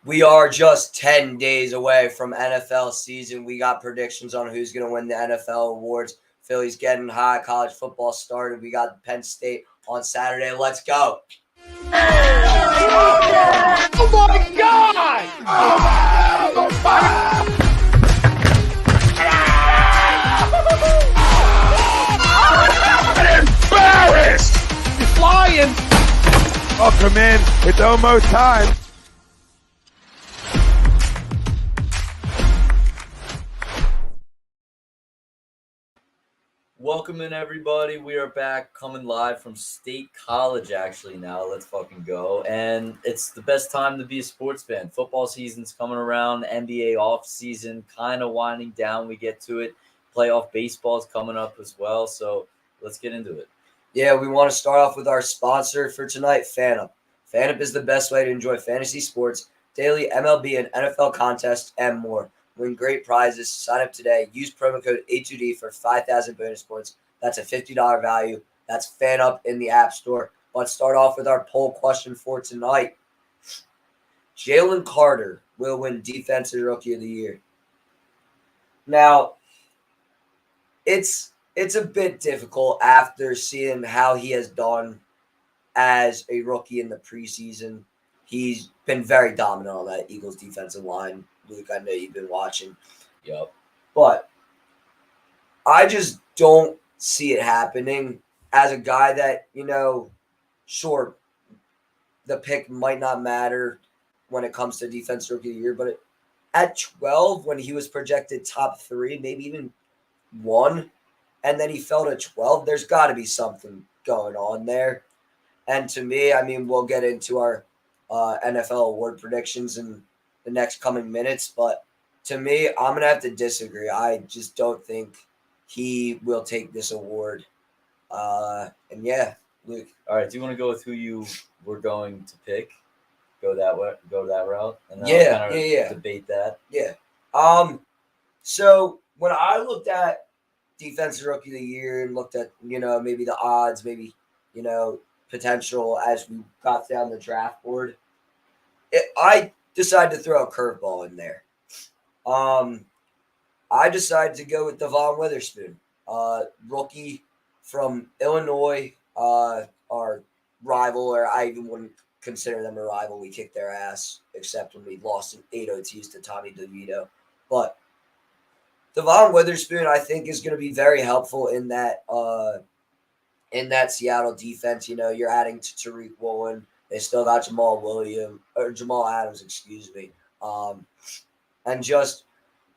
We are just 10 days away from NFL season. We got predictions on who's going to win the NFL awards. Phillies getting hot. College football started. We got Penn State on Saturday. Let's go. Oh my God! I'm embarrassed! He's flying! Welcome in. It's almost time. Welcome in, everybody. We are back coming live from State College, actually, now. Let's fucking go. And it's the best time to be a sports fan. Football season's coming around, NBA off season kind of winding down. We get to it. Playoff baseball's coming up as well. So let's get into it. Yeah, we want to start off with our sponsor for tonight, FanUp. FanUp is the best way to enjoy fantasy sports, daily MLB and NFL contests, and more. Win great prizes. Sign up today. Use promo code A2D for 5,000 bonus points. That's a $50 value. That's FanUp in the App Store. Let's start off with our poll question for tonight. Jalen Carter will win Defensive Rookie of the Year. Now, it's a bit difficult after seeing how he has done as a rookie in the preseason. He's been very dominant on that Eagles defensive line. Luke, I know you've been watching. Yep. But I just don't see it happening as a guy that, sure, the pick might not matter when it comes to Defensive Rookie of the Year, but at 12, when he was projected top 3, maybe even 1, and then he fell to 12, there's got to be something going on there. And to me, we'll get into our NFL award predictions in the next coming minutes, but to me, I'm going to have to disagree. I just don't think he will take this award. And yeah, Luke. All right, do you want to go with who you were going to pick? Go that route? And then yeah. Debate that? Yeah. So when I looked at Defensive Rookie of the Year and looked at, maybe the odds, maybe, potential as we got down the draft board, I decided to throw a curveball in there. I decided to go with Devon Witherspoon, rookie from Illinois, our rival, or I even wouldn't consider them a rival. We kicked their ass, except when we lost in 8 OTs to Tommy DeVito. But Devon Witherspoon, I think, is going to be very helpful in that Seattle defense. You're adding to Tariq Woolen. They still got Jamal Adams, and just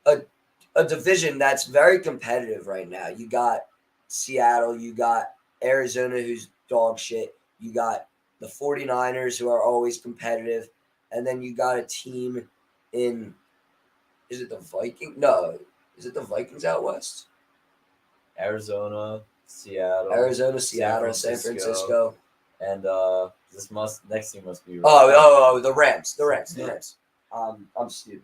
a division that's very competitive right now. You got Seattle, you got Arizona, who's dog shit. You got the 49ers, who are always competitive. And then you got a team in, is it the Vikings? No. Is it the Vikings out west? Arizona, Seattle, San Francisco. And next team must be the Rams. The Rams. I'm stupid.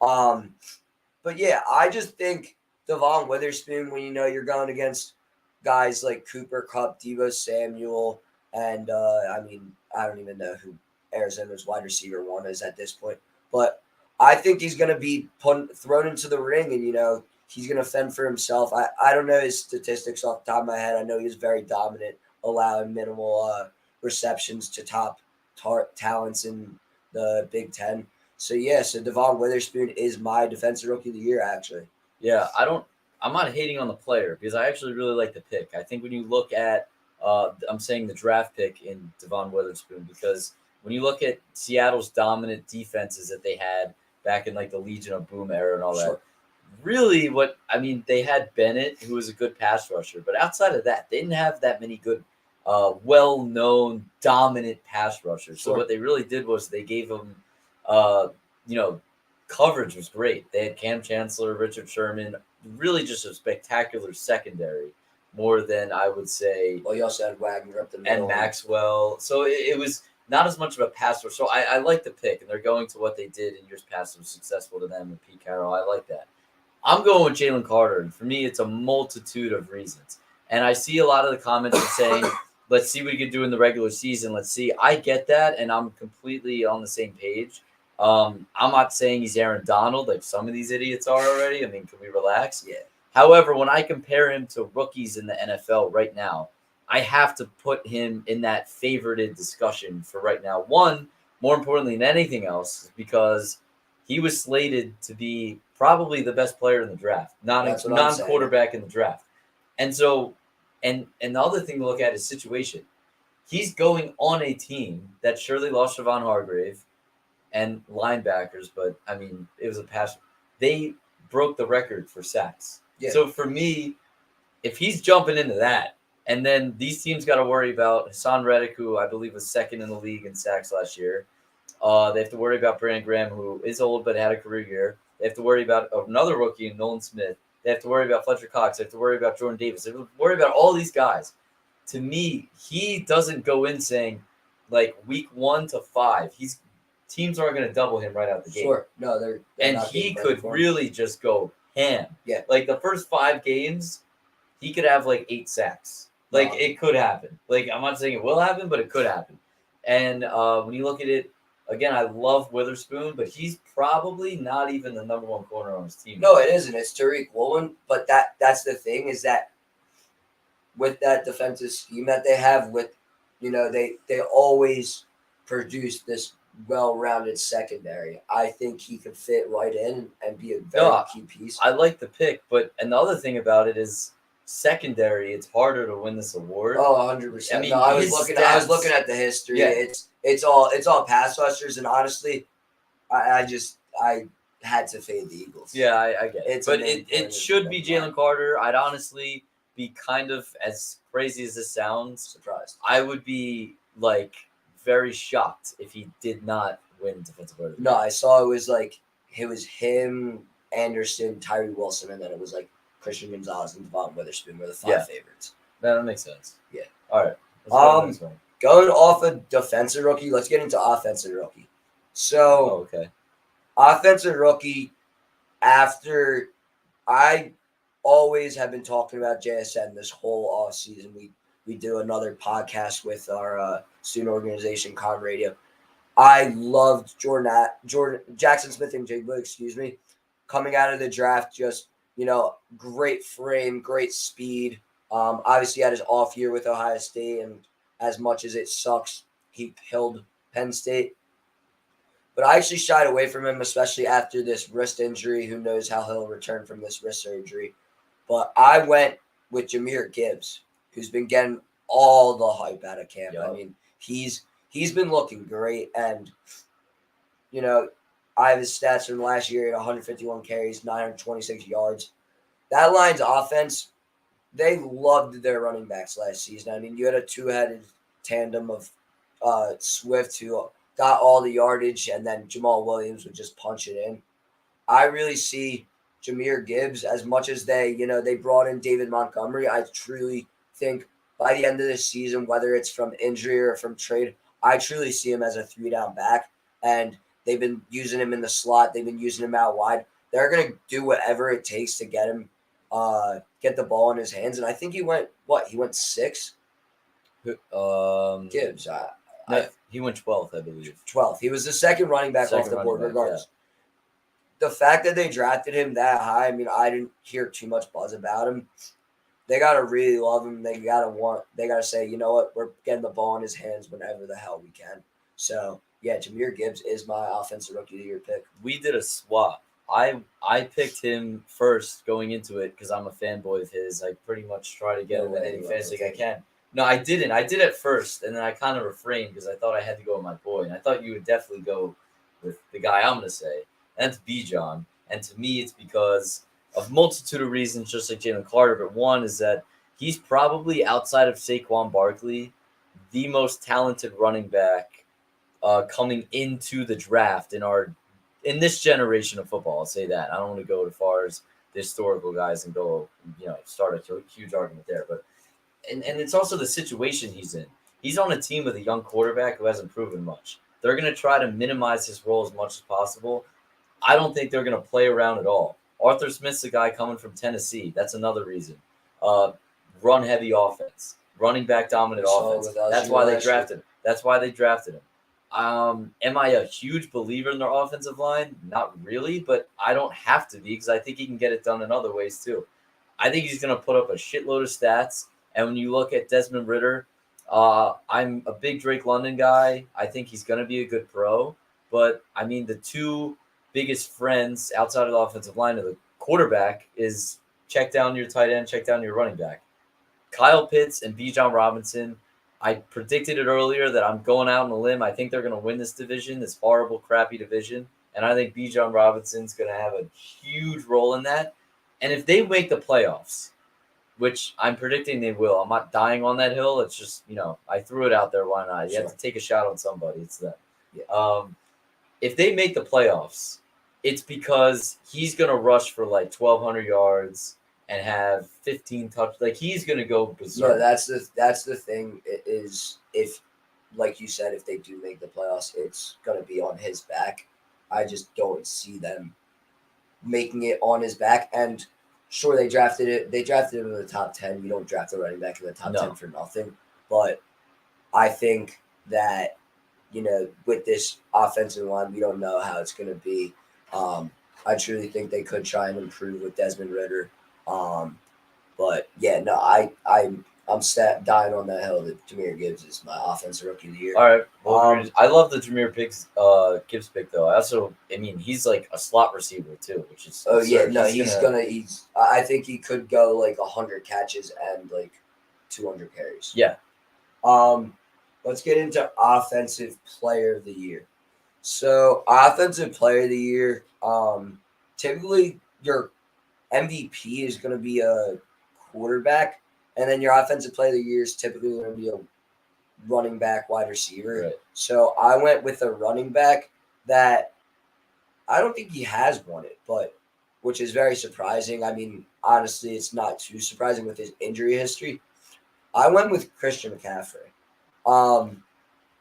But yeah, I just think Devon Witherspoon, when you're going against guys like Cooper Kupp, Deebo Samuel, and I don't even know who Arizona's wide receiver 1 is at this point. But I think he's going to be thrown into the ring, and he's going to fend for himself. I don't know his statistics off the top of my head. I know he's very dominant, allowing minimal receptions to top talents in the Big Ten. So Devon Witherspoon is my Defensive Rookie of the Year, actually. Yeah, I'm not hating on the player because I actually really like the pick. I think when you look at, I'm saying the draft pick in Devon Witherspoon, because when you look at Seattle's dominant defenses that they had back in like the Legion of Boom era and all that, really they had Bennett, who was a good pass rusher, but outside of that, they didn't have that many good, well-known, dominant pass rushers. So what they really did was they gave them, coverage was great. They had Cam Chancellor, Richard Sherman, really just a spectacular secondary, more than I would say. Well, you also had Wagner up the middle. And Maxwell. So it was not as much of a pass rush. So I like the pick, and they're going to what they did in years past. It was successful to them and Pete Carroll. I like that. I'm going with Jalen Carter, and for me, it's a multitude of reasons. And I see a lot of the comments saying, let's see what he can do in the regular season. Let's see. I get that, and I'm completely on the same page. I'm not saying he's Aaron Donald like some of these idiots are already. I mean, can we relax? Yeah. However, when I compare him to rookies in the NFL right now, I have to put him in that favorited discussion for right now. One, more importantly than anything else, is because he was slated to be probably the best player in the draft, That's what I'm saying. non-quarterback in the draft. And so, and the other thing to look at is situation. He's going on a team that surely lost Javon Hargrave and linebackers, but I mean, it was a pass. They broke the record for sacks. Yeah. So for me, if he's jumping into that, and then these teams got to worry about Hassan Reddick, who I believe was second in the league in sacks last year. They have to worry about Brandon Graham, who is old but had a career year. They have to worry about another rookie, Nolan Smith. They have to worry about Fletcher Cox. They have to worry about Jordan Davis. They have to worry about all these guys. To me, he doesn't go in saying, like, week 1 to 5, teams aren't going to double him right out the gate. Sure. No, they're And not he getting could for him. really just go ham. Yeah. Like, the first 5 games, he could have, like, 8 sacks. Like, it could happen. Like, I'm not saying it will happen, but it could happen. And when you look at it, again, I love Witherspoon, but he's probably not even the number 1 corner on his team. No, it isn't. It's Tariq Woolen. But that's the thing is that with that defensive scheme that they have, with they always produce this well-rounded secondary. I think he could fit right in and be a very key piece. I like the pick, and the other thing about it is secondary. It's harder to win this award. Oh, 100%. I mean, I was looking at the history. Yeah. It's all pass rushers, and honestly, I had to fade the Eagles. Yeah, I get it. But it it should be Jalen Carter. I'd honestly be kind of, as crazy as this sounds, Surprised. I would be like very shocked if he did not win Defensive Player of the Year. No, I saw it was him, Anderson, Tyree Wilson, and then it was like Christian Gonzalez and Devon Witherspoon were the 5 favorites. That makes sense. Yeah. All right. Let's go to the next one. Going off a defensive rookie, let's get into offensive rookie. So, okay. Offensive rookie, after I always have been talking about JSN this whole offseason. We do another podcast with our student organization, Con Radio. I loved Jackson Smith and Jigba, coming out of the draft. Just, great frame, great speed. Obviously had his off year with Ohio State, and as much as it sucks, he killed Penn State. But I actually shied away from him, especially after this wrist injury. Who knows how he'll return from this wrist surgery. But I went with Jahmyr Gibbs, who's been getting all the hype out of camp. Yep. I mean, he's been looking great. And, I have his stats from last year at 151 carries, 926 yards. That Lions offense, they loved their running backs last season. I mean, you had a 2-headed tandem of Swift, who got all the yardage, and then Jamal Williams would just punch it in. I really see Jahmyr Gibbs, as much as they brought in David Montgomery, I truly think by the end of this season, whether it's from injury or from trade, I truly see him as a 3-down back. And they've been using him in the slot. They've been using him out wide. They're going to do whatever it takes to get him, get the ball in his hands. And I think he went 6? Gibbs. He went 12th, I believe. 12th. He was the second running back off the board, regardless. The fact that they drafted him that high, I mean, I didn't hear too much buzz about him. They gotta really love him. They gotta say, you know what, we're getting the ball in his hands whenever the hell we can. So yeah, Jahmyr Gibbs is my offensive rookie of the year pick. We did a swap. I picked him first going into it because I'm a fanboy of his. I pretty much try to get him in any fantasy league I can. No, I didn't. I did it first, and then I kind of refrained because I thought I had to go with my boy, and I thought you would definitely go with the guy I'm going to say. And that's Bijan. And to me, it's because of multitude of reasons, just like Jalen Carter. But one is that he's probably, outside of Saquon Barkley, the most talented running back coming into the draft in this generation of football. I'll say that. I don't want to go as far as the historical guys and go, start a huge argument there. But and it's also the situation he's in. He's on a team with a young quarterback who hasn't proven much. They're going to try to minimize his role as much as possible. I don't think they're going to play around at all. Arthur Smith's a guy coming from Tennessee. That's another reason. Run-heavy offense. Running back dominant offense. That's why they drafted him. Am I a huge believer in their offensive line? Not really, but I don't have to be because I think he can get it done in other ways too. I think he's going to put up a shitload of stats. And when you look at Desmond Ridder, I'm a big Drake London guy. I think he's going to be a good pro. But, I mean, the two biggest friends outside of the offensive line of the quarterback is check down your tight end, check down your running back. Kyle Pitts and Bijan Robinson. I predicted it earlier that I'm going out on a limb. I think they're going to win this division, this horrible, crappy division. And I think Bijan Robinson's going to have a huge role in that. And if they make the playoffs, which I'm predicting they will, I'm not dying on that hill. It's just, I threw it out there. Why not? You have to take a shot on somebody. It's them. Yeah. If they make the playoffs, it's because he's going to rush for like 1,200 yards and have 15 touchdowns. Like, he's going to go berserk. No, that's the thing is, if, like you said, if they do make the playoffs, it's going to be on his back. I just don't see them making it on his back. And sure, they drafted him in the top 10. You don't draft a running back in the top 10 for nothing. But I think that, with this offensive line, we don't know how it's going to be. I truly think they could try and improve with Desmond Ridder. But yeah, no, I'm dying on that hill that Jahmyr Gibbs is my offensive rookie of the year. All right. Well, I love the Jahmyr Gibbs pick though. He's like a slot receiver too, which is absurd. I think he could go like 100 catches and like 200 carries. Yeah. Let's get into offensive player of the year. So, offensive player of the year, typically your MVP is going to be a quarterback, and then your offensive player of the year is typically going to be a running back, wide receiver. Right. So, I went with a running back that I don't think he has won it, but which is very surprising. I mean, honestly, it's not too surprising with his injury history. I went with Christian McCaffrey.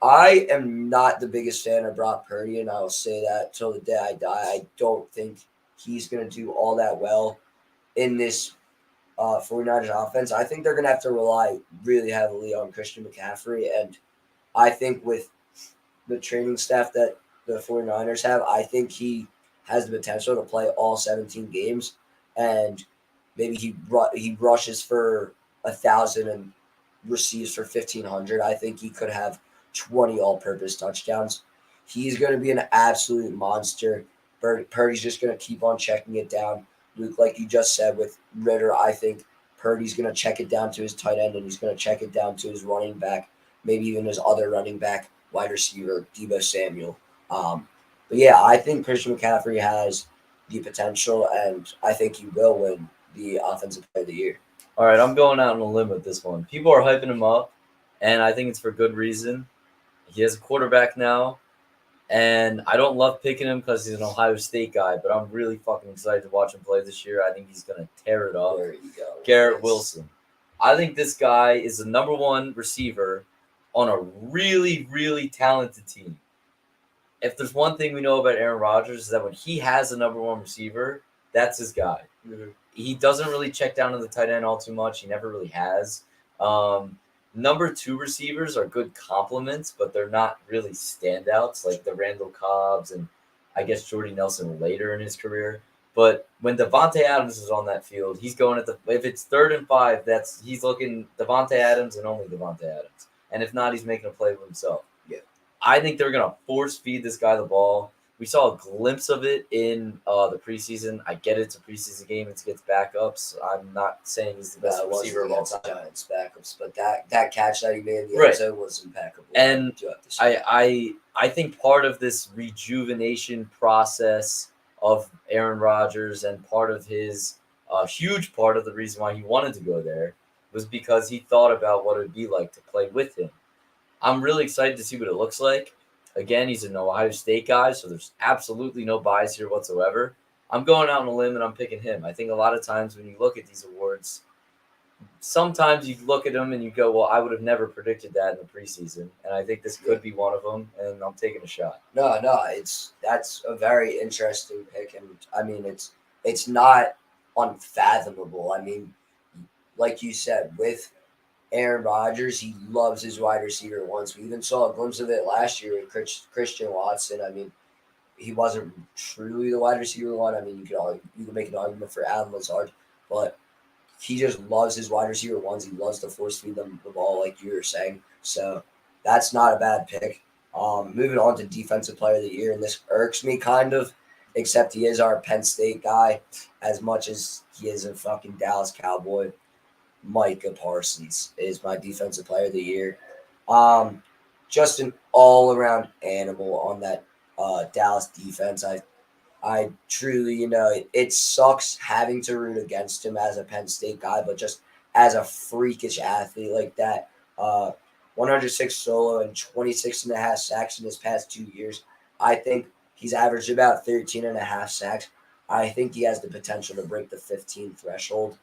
I am not the biggest fan of Brock Purdy, and I will say that till the day I die. I don't think he's going to do all that well in this 49ers offense. I think they're going to have to rely really heavily on Christian McCaffrey, and I think with the training staff that the 49ers have, I think he has the potential to play all 17 games, and maybe he rushes for 1,000 and receives for 1,500. I think he could have 20 all-purpose touchdowns. He's going to be an absolute monster. Purdy's just going to keep on checking it down. Luke, like you just said with Ridder, I think Purdy's going to check it down to his tight end, and he's going to check it down to his running back, maybe even his other running back, wide receiver, Deebo Samuel. But yeah, I think Christian McCaffrey has the potential, and I think he will win the Offensive Player of the Year. All right, I'm going out on a limb with this one. People are hyping him up, and I think it's for good reason. He has a quarterback now, and I don't love picking him because he's an Ohio State guy, but I'm really fucking excited to watch him play this year. I think he's going to tear it up. There you go. Garrett Wilson. I think this guy is the number one receiver on a really, really talented team. If there's one thing we know about Aaron Rodgers is that when he has a number one receiver, that's his guy. Mm-hmm. He doesn't really check down to the tight end all too much. He never really has. Number two receivers are good compliments, but they're not really standouts like the Randall Cobbs and I guess Jordy Nelson later in his career. But when Devontae Adams is on that field, he's going if it's 3rd and 5, he's looking Devontae Adams and only Devontae Adams. And if not, he's making a play for himself. Yeah. I think they're going to force feed this guy the ball. We saw a glimpse of it in the preseason. I get it's a preseason game. It's against backups. I'm not saying he's the best receiver of all time. Giants backups, but that catch that he made in the end zone was impeccable. And I think part of this rejuvenation process of Aaron Rodgers and part of his huge part of the reason why he wanted to go there was because he thought about what it would be like to play with him. I'm really excited to see what it looks like. Again, he's an Ohio State guy, so there's absolutely no bias here whatsoever. I'm going out on a limb and I'm picking him. I think a lot of times when you look at these awards, sometimes you look at them and you go, well, I would have never predicted that in the preseason. And I think this could be one of them, and I'm taking a shot. No, that's a very interesting pick. And, I mean, it's not unfathomable. I mean, like you said, with Aaron Rodgers, he loves his wide receiver ones. We even saw a glimpse of it last year with Christian Watson. I mean, he wasn't truly the wide receiver one. I mean, you could make an argument for Adam Lazard, but he just loves his wide receiver ones. He loves to force feed them the ball, like you were saying. So that's not a bad pick. Moving on to defensive player of the year, and this irks me kind of, except he is our Penn State guy, as much as he is a fucking Dallas Cowboy. Micah Parsons is my defensive player of the year. Just an all around animal on that Dallas defense. I truly, it sucks having to root against him as a Penn State guy, but just as a freakish athlete like that, 106 solo and 26 and a half sacks in his past 2 years. I think he's averaged about 13 and a half sacks. I think he has the potential to break the 15 threshold.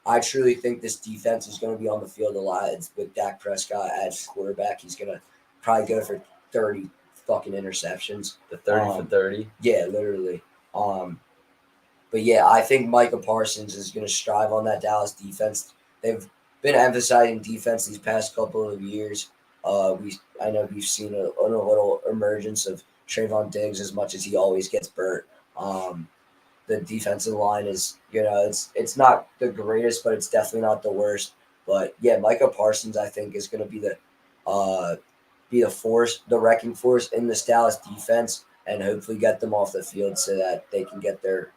I truly think this defense is going to be on the field a lot. It's with Dak Prescott as quarterback. He's going to probably go for 30 fucking interceptions. The 30 for 30? Yeah, literally. But yeah, I think Micah Parsons is going to strive on that Dallas defense. They've been emphasizing defense these past couple of years. I know we've seen a little emergence of Trayvon Diggs as much as he always gets burnt. The defensive line is, it's not the greatest, but it's definitely not the worst. But yeah, Micah Parsons, I think, is going to be the force, the wrecking force in this Dallas defense, and hopefully get them off the field so that they can get their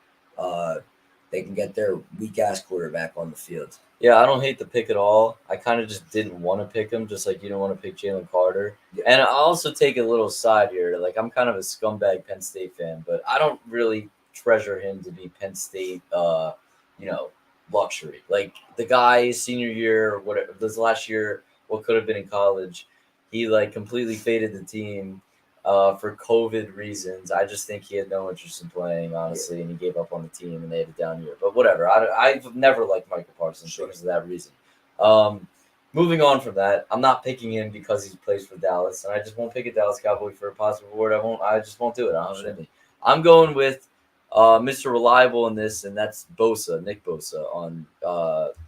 weak ass quarterback on the field. Yeah, I don't hate the pick at all. I kind of just didn't want to pick him, just like you don't want to pick Jalen Carter. Yeah. And I'll also take a little side here. Like, I'm kind of a scumbag Penn State fan, but I don't really treasure him to be Penn State, luxury. Like, the guy, senior year, whatever, this last year, what could have been in college, he, completely faded the team for COVID reasons. I just think he had no interest in playing, honestly, and he gave up on the team, and they had a down year. But whatever. I've never liked Michael Parsons because of that reason. Moving on from that, I'm not picking him because he plays for Dallas, and I just won't pick a Dallas Cowboy for a positive award. I just won't do it. I don't have it in me. I'm going with Mr. Reliable in this, and that's Nick Bosa on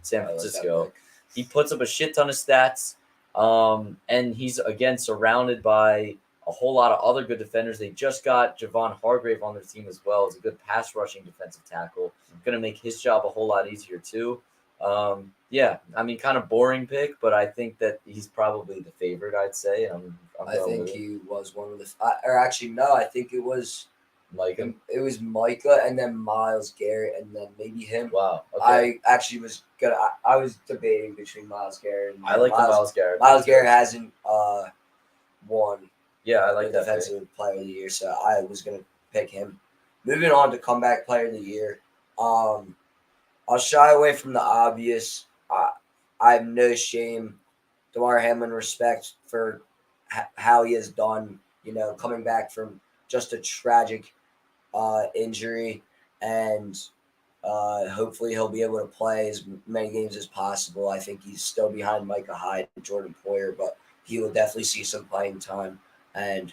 San Francisco. He puts up a shit ton of stats, and he's, again, surrounded by a whole lot of other good defenders. They just got Javon Hargrave on their team as well. He's a good pass rushing defensive tackle. Going to make his job a whole lot easier too. Kind of boring pick, but I think that he's probably the favorite, I'd say. I think he was one of the I think it was Micah. It was Micah and then Myles Garrett and then maybe him. Wow. Okay. I was debating between Myles Garrett and I like Myles Garrett. Myles Garrett hasn't won. Yeah, I like the defensive player of the year, so I was gonna pick him. Moving on to comeback player of the year. I'll shy away from the obvious. I have no shame. DeMar Hamlin, respect for how he has done. Coming back from just a tragic injury, and hopefully he'll be able to play as many games as possible. I think he's still behind Micah Hyde and Jordan Poyer, but he will definitely see some playing time. And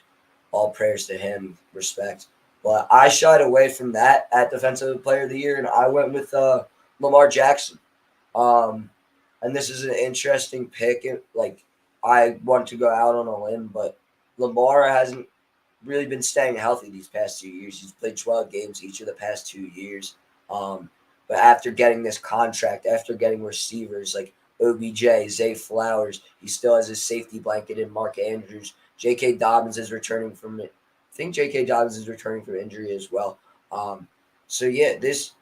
all prayers to him, respect. But I shied away from that at Defensive Player of the Year, and I went with Lamar Jackson. And this is an interesting pick. I want to go out on a limb, but Lamar hasn't really been staying healthy these past 2 years. He's played 12 games each of the past 2 years. But after getting this contract, after getting receivers like OBJ, Zay Flowers, he still has his safety blanket in Mark Andrews. J.K. Dobbins is returning from it. I think J.K. Dobbins is returning from injury as well. This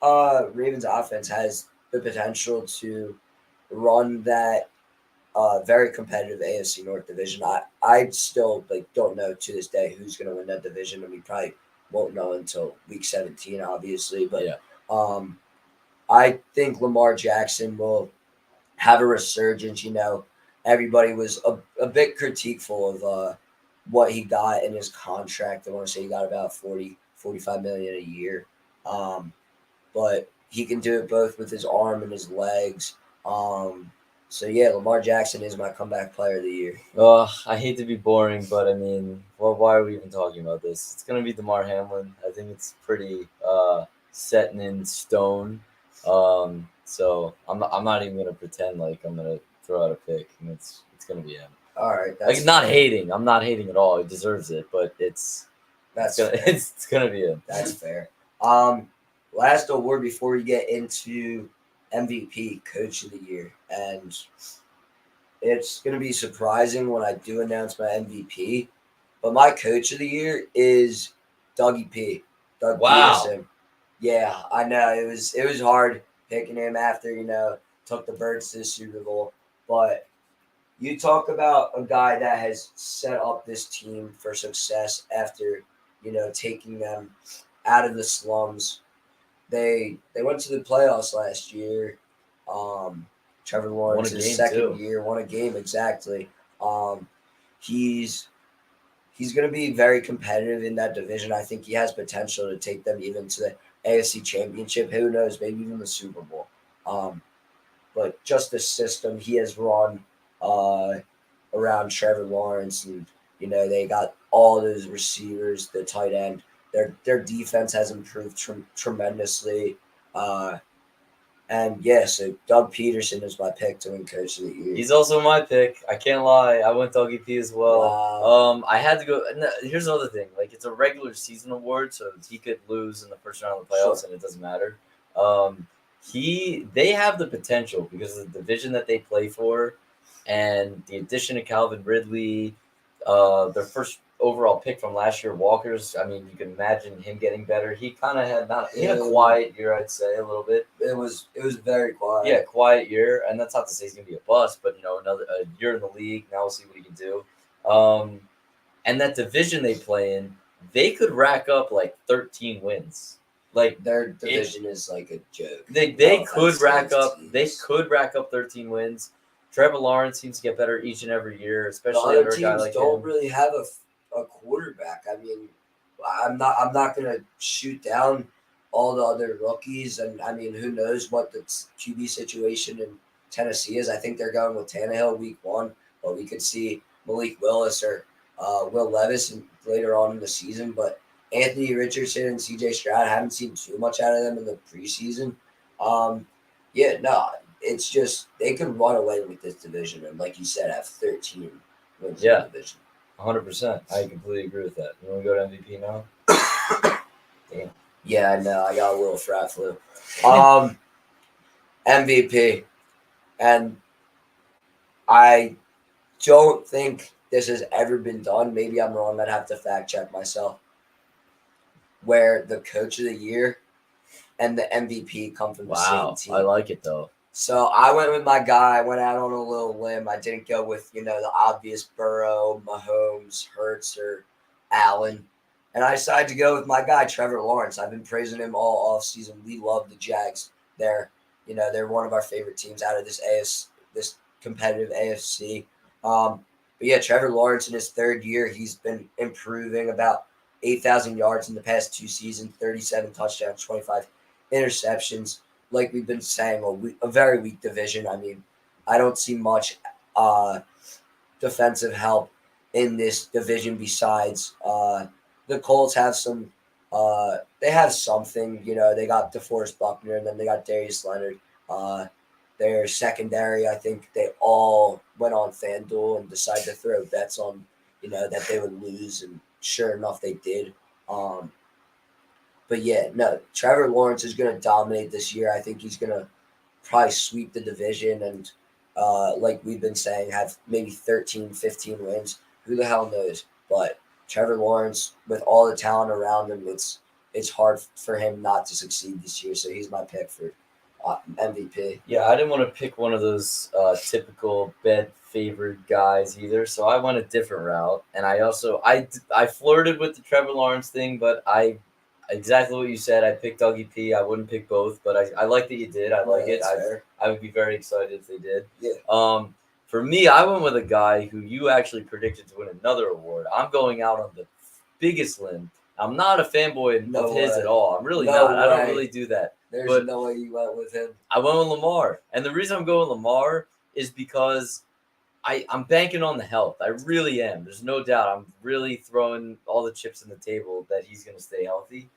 Ravens offense has the potential to run that very competitive AFC North division. I still don't know to this day who's going to win that division, and we probably won't know until week 17, obviously. But yeah. I think Lamar Jackson will have a resurgence. Everybody was a bit critiqueful of what he got in his contract. I want to say he got about $45 million a year. But he can do it both with his arm and his legs. Lamar Jackson is my comeback player of the year. I hate to be boring, but why are we even talking about this? It's going to be DeMar Hamlin. I think it's pretty set in stone. So I'm not even gonna pretend like I'm gonna throw out a pick, and it's gonna be him. All right, Like not hating. I'm not hating at all. He deserves it, but that's gonna fair. it's gonna be him. That's fair. Last award before we get into MVP, Coach of the Year, and it's gonna be surprising when I do announce my MVP, but my Coach of the Year is Dougie P. Doug Wow. Peterson. Yeah, I know it was hard picking him after took the Birds to the Super Bowl, but you talk about a guy that has set up this team for success after taking them out of the slums. They went to the playoffs last year. Trevor Lawrence's second year, won a game exactly. He's going to be very competitive in that division. I think he has potential to take them even to the AFC Championship. Who knows? Maybe even the Super Bowl. But just the system he has run around Trevor Lawrence, and they got all those receivers, the tight end. Their defense has improved tremendously. And yeah, so Doug Peterson is my pick to win Coach of the Year. He's also my pick. I can't lie. I went Dougie P as well. Wow. I had to go. No, here's another thing. Like it's a regular season award, so he could lose in the first round of the playoffs, and it doesn't matter. They have the potential because of the division that they play for, and the addition of Calvin Ridley, their first overall pick from last year, Walker's. I mean, you can imagine him getting better. He kind of had a quiet year, I'd say, a little bit. It was very quiet. Yeah, quiet year, and that's not to say he's gonna be a bust, but another year in the league. Now we'll see what he can do. And that division they play in, they could rack up like 13 wins. Like their division is like a joke. They could rack up 13 wins. Trevor Lawrence seems to get better each and every year, especially under a guy like him. Don't really have a quarterback. I mean, I'm not gonna shoot down all the other rookies, and I mean, who knows what the QB situation in Tennessee is. I think they're going with Tannehill week 1, but we could see Malik Willis or Will Levis later on in the season. But Anthony Richardson and CJ Stroud, I haven't seen too much out of them in the preseason. It's just they could run away with this division, and like you said, have 13 wins in the division. 100%. I completely agree with that. You want to go to MVP now? Damn. Yeah, I know. I got a little frat flu. MVP. And I don't think this has ever been done. Maybe I'm wrong. I'd have to fact check myself. Where the Coach of the Year and the MVP come from the same team. I like it, though. So I went with my guy. I went out on a little limb. I didn't go with, the obvious Burrow, Mahomes, Hurts, or Allen. And I decided to go with my guy, Trevor Lawrence. I've been praising him all offseason. We love the Jags. They're one of our favorite teams out of this competitive AFC. But yeah, Trevor Lawrence in his third year, he's been improving about 8,000 yards in the past 2 seasons, 37 touchdowns, 25 interceptions. Like we've been saying, a very weak division. I mean, I don't see much defensive help in this division besides the Colts have some. They have something. They got DeForest Buckner, and then they got Darius Leonard. Their secondary, I think they all went on FanDuel and decided to throw bets on, that they would lose, and sure enough, they did. But yeah, no, Trevor Lawrence is going to dominate this year. I think he's going to probably sweep the division and, like we've been saying, have maybe 13, 15 wins. Who the hell knows? But Trevor Lawrence, with all the talent around him, it's hard for him not to succeed this year. So he's my pick for MVP. Yeah, I didn't want to pick one of those typical bet-favored guys either, so I went a different route. And I flirted with the Trevor Lawrence thing, but exactly what you said. I picked Dougie P. I wouldn't pick both, but I like that you did. I like it. I would be very excited if they did. Yeah. For me, I went with a guy who you actually predicted to win another award. I'm going out on the biggest limb. I'm not a fanboy of his at all. I'm really not. I don't really do that. There's no way you went with him. I went with Lamar. And the reason I'm going with Lamar is because I'm banking on the health. I really am. There's no doubt. I'm really throwing all the chips on the table that he's going to stay healthy.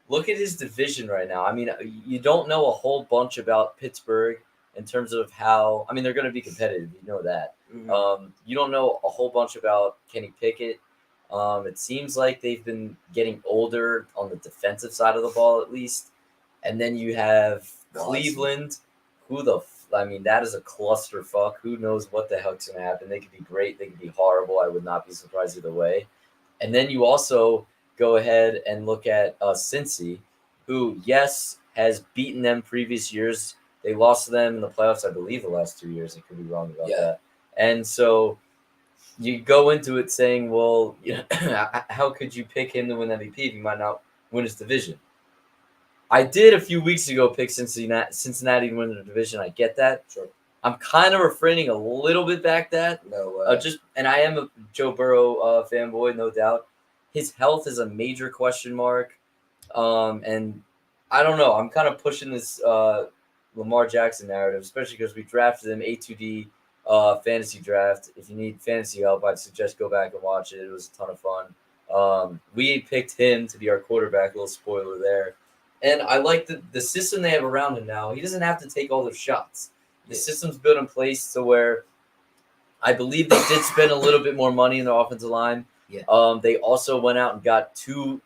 look at his division right now. I mean, you don't know a whole bunch about Pittsburgh in terms of how. I mean, they're going to be competitive. You know that. You don't know a whole bunch about Kenny Pickett. It seems like they've been getting older on the defensive side of the ball, at least. And then you have Cleveland. I mean, that is a clusterfuck. Who knows what the heck's going to happen? They could be great. They could be horrible. I would not be surprised either way. And then you also go ahead and look at Cincy, who, yes, has beaten them previous years. They lost to them in the playoffs, I believe, the last 2 years. I could be wrong about that. And so you go into it saying, well, you know, how could you pick him to win MVP if he might not win his division? I did a few weeks ago pick Cincinnati to win the division. I get that. Sure. I'm kind of refraining a little bit back that. No way. And I am a Joe Burrow fanboy, no doubt. His health is a major question mark. And I don't know. I'm kind of pushing this Lamar Jackson narrative, especially because we drafted him A2D fantasy draft. If you need fantasy help, I'd suggest go back and watch it. It was a ton of fun. We picked him to be our quarterback. A little spoiler there. And I like the system they have around him now. He doesn't have to take all their shots. The system's built in place to where I believe they did spend a little bit more money in their offensive line. Yeah. They also went out and got two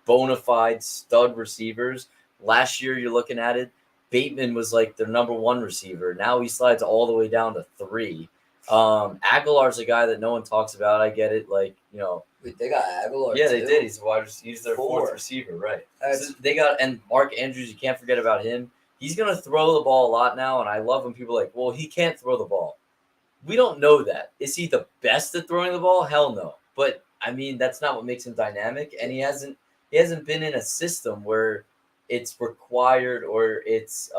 bona fide stud receivers. Last year, you're looking at it, Bateman was like their number one receiver. Now he slides all the way down to 3. Aguilar's a guy that no one talks about. I get it. Wait, they got Aguilar. Yeah, too? they did. He's their 4th receiver, right? So they got, and Mark Andrews. You can't forget about him. He's gonna throw the ball a lot now, and I love when people are like, well, he can't throw the ball. We don't know that. Is he the best at throwing the ball? Hell no. But I mean, that's not what makes him dynamic, and he hasn't been in a system where it's required or it's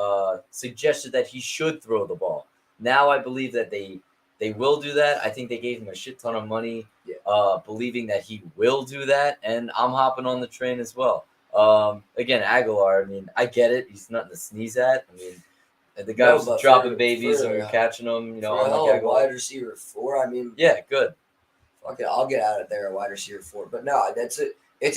suggested that he should throw the ball. Now I believe that they will do that. I think they gave him a shit ton of money, believing that he will do that, and I'm hopping on the train as well. Again, Aguilar, I mean, I get it. He's nothing to sneeze at. I mean, the guy was dropping babies and we were catching them, a wide receiver 4, I mean. Yeah, good. Fuck it, I'll get out of there, a wide receiver 4. But no, it's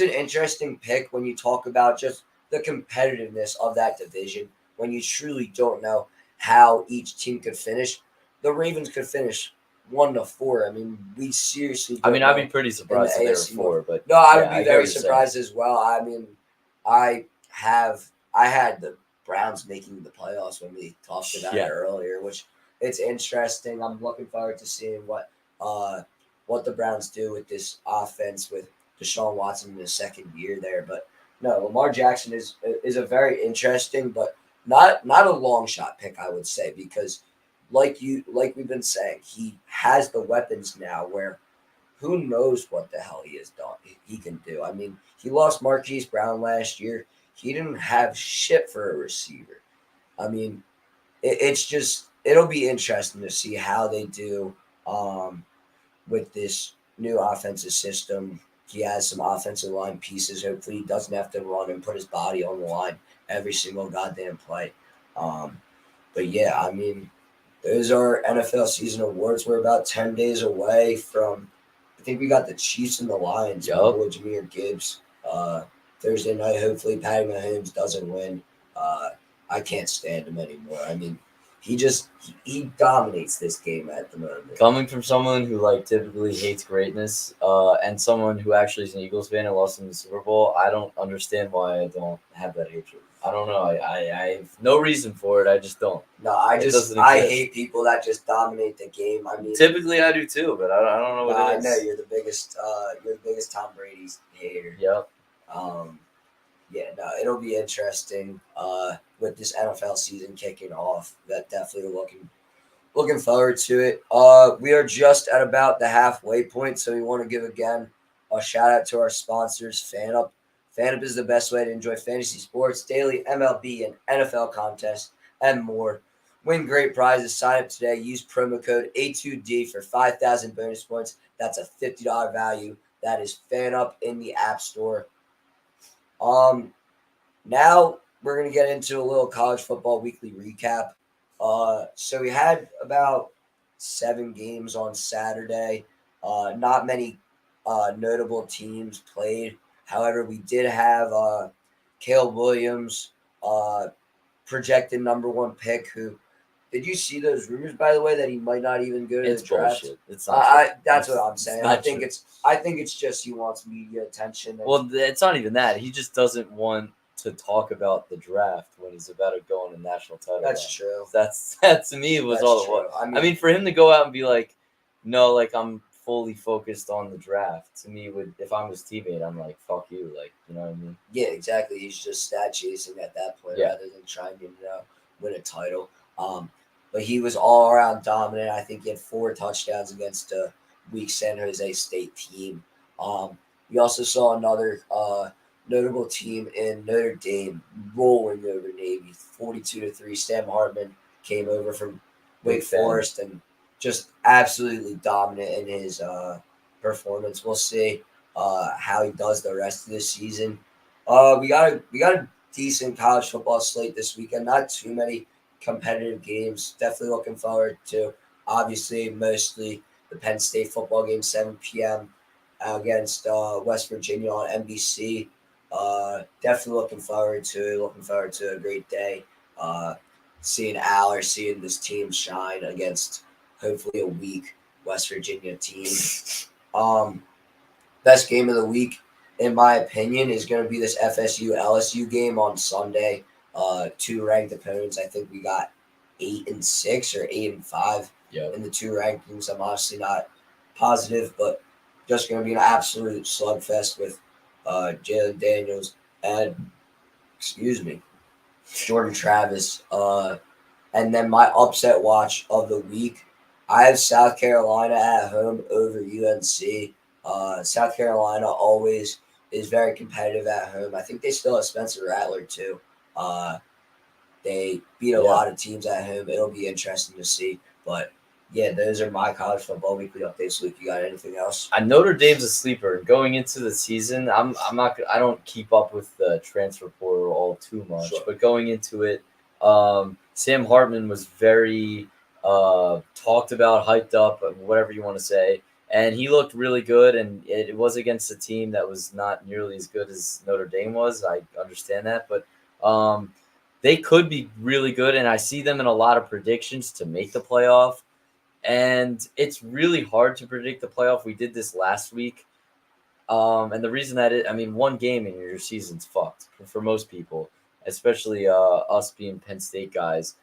an interesting pick when you talk about just the competitiveness of that division, when you truly don't know how each team could finish. The Ravens could finish 1-4. I mean, we seriously. I'd be pretty surprised if they were 4, but no, I would be very surprised as well. I mean, I had the Browns making the playoffs when we talked about it earlier, which it's interesting. I'm looking forward to seeing what the Browns do with this offense with Deshaun Watson in his second year there. But no, Lamar Jackson is a very interesting, but not a long shot pick, I would say, because like we've been saying, he has the weapons now where who knows what the hell he can do. I mean, he lost Marquise Brown last year. He didn't have shit for a receiver. I mean, it'll be interesting to see how they do with this new offensive system. He has some offensive line pieces. Hopefully he doesn't have to run and put his body on the line every single goddamn play. But yeah, I mean, those are NFL season awards. We're about 10 days away from, I think we got the Chiefs and the Lions. Yep. With Jahmyr Gibbs. Thursday night, hopefully Patty Mahomes doesn't win. I can't stand him anymore. I mean, he dominates this game at the moment. Coming from someone who typically hates greatness, and someone who actually is an Eagles fan and lost in the Super Bowl, I don't understand why I don't have that hatred. I don't know. I have no reason for it. I just don't. No, I hate people that just dominate the game. I mean, typically I do too, but I don't know what it is. I know you're the biggest Tom Brady hater. Yep. Yeah, no, it'll be interesting with this NFL season kicking off. That definitely looking forward to it. We are just at about the halfway point, so we want to give again a shout out to our sponsors, FanUp. FanUp is the best way to enjoy fantasy sports, daily MLB and NFL contests, and more. Win great prizes. Sign up today. Use promo code A2D for 5,000 bonus points. That's a $50 value. That is FanUp in the App Store. Now we're going to get into a little college football weekly recap. So we had about 7 games on Saturday. Not many notable teams played. However, we did have Caleb Williams, projected number one pick. Who did you see those rumors, by the way, that he might not even go to It's the draft? bullshit. It's not. True. That's It's- what I'm it's saying. not I think true. it's just he wants media attention. Well, it's not even that. He just doesn't want to talk about the draft when he's about to go on a national title. That's run. true. That to me was That's all it true. was. I mean, for him to go out and be like, no, like I'm fully focused on the draft. To me, if I'm his teammate, I'm like, fuck you, like, you know what I mean? yeah, exactly. He's just stat chasing at that point Yeah. rather than trying to win a title. But he was all around dominant. I think he had 4 touchdowns against a weak San Jose State team. We also saw another notable team in Notre Dame rolling over Navy, 42-3. Sam Hartman came over from Wake Forest and just absolutely dominant in his performance. We'll see how he does the rest of the season. We got a decent college football slate this weekend. Not too many competitive games. Definitely looking forward to, obviously, mostly the Penn State football game, 7 p.m. Against West Virginia on NBC. Definitely looking forward to it. Looking forward to a great day. Seeing this team shine against hopefully a weak West Virginia team. Best game of the week, in my opinion, is going to be this FSU LSU game on Sunday. 2 ranked opponents. I think we got 8-6 or 8-5 in the 2 rankings. I'm honestly not positive, but just going to be an absolute slugfest with Jalen Daniels and Jordan Travis. And then my upset watch of the week, I have South Carolina at home over UNC. South Carolina always is very competitive at home. I think they still have Spencer Rattler too. They beat a lot of teams at home. It'll be interesting to see. But yeah, those are my college football weekly updates. Luke, you got anything else? Notre Dame's a sleeper. Going into the season, I don't keep up with the transfer portal all too much. Sure. But going into it, Sam Hartman was very talked about, hyped up, whatever you want to say. And he looked really good, and it was against a team that was not nearly as good as Notre Dame was. I understand that, but they could be really good, and I see them in a lot of predictions to make the playoff. And it's really hard to predict the playoff. We did this last week, and the reason one game in your season's fucked for most people, especially us being Penn State guys.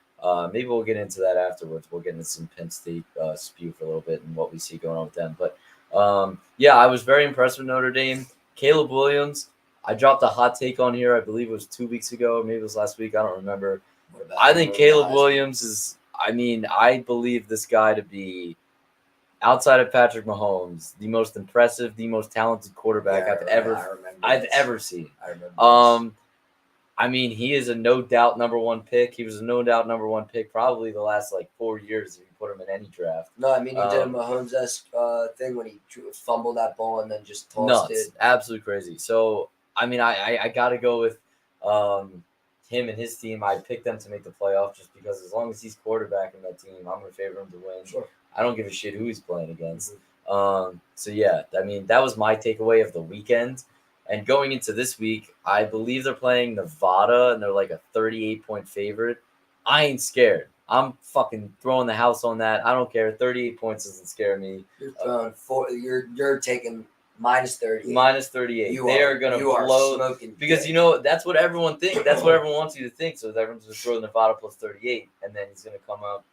Maybe we'll get into that afterwards. We'll get into some Penn State spew for a little bit and what we see going on with them. But I was very impressed with Notre Dame. Caleb Williams, I dropped a hot take on here. I believe it was 2 weeks ago. Maybe it was last week. I don't remember. I think Caleb Williams is. I believe this guy to be, outside of Patrick Mahomes, the most impressive, the most talented quarterback I've ever seen. I remember. He is a no doubt number 1 pick. He was a no doubt number 1 pick probably the last 4 years if you put him in any draft. No, he did a Mahomes-esque thing when he fumbled that ball and then just tossed it. Absolutely crazy. So, I got to go with him and his team. I picked them to make the playoff just because as long as he's quarterback in that team, I'm going to favor him to win. Sure. I don't give a shit who he's playing against. That was my takeaway of the weekend. And going into this week, I believe they're playing Nevada, and they're like a 38-point favorite. I ain't scared. I'm fucking throwing the house on that. I don't care. 38 points doesn't scare me. You're throwing you're taking minus 38. Minus 38. They are going to blow. Because, that's what everyone thinks. That's what everyone wants you to think. So everyone's going to throw Nevada plus 38, and then he's going to come up